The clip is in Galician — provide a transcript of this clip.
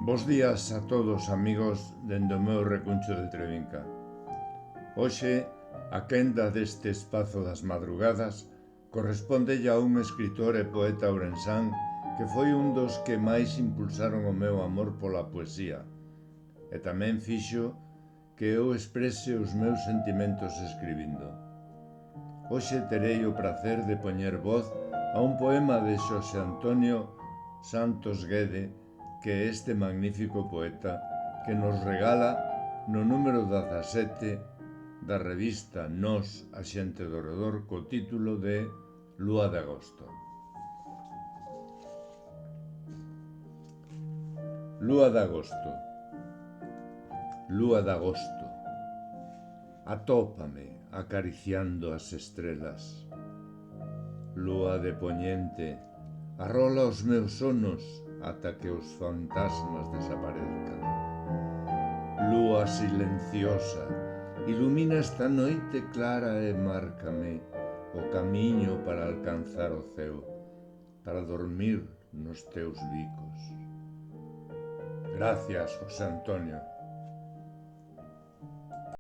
Bos días a todos, amigos, dende o meu recuncho de Trevinca. Hoxe, a quenda deste espazo das madrugadas corresponde a un escritor e poeta ourensán que foi un dos que máis impulsaron o meu amor pola poesía e tamén fixo que eu exprese os meus sentimentos escribindo. Hoxe terei o prazer de poñer voz a un poema de Xosé Antonio Santos Guede, que é este magnífico poeta que nos regala no número 17 da revista Nós, a xente do redor, co título de Lúa de agosto. Lúa de agosto. Lúa de agosto. Atópame acariciando as estrelas. Lúa de poñente, arrola os meus sonos ata que os fantasmas desaparezcan. Lúa silenciosa, ilumina esta noite clara e márcame o camiño para alcanzar o ceo, para dormir nos teus bicos. Gracias, José Antonio.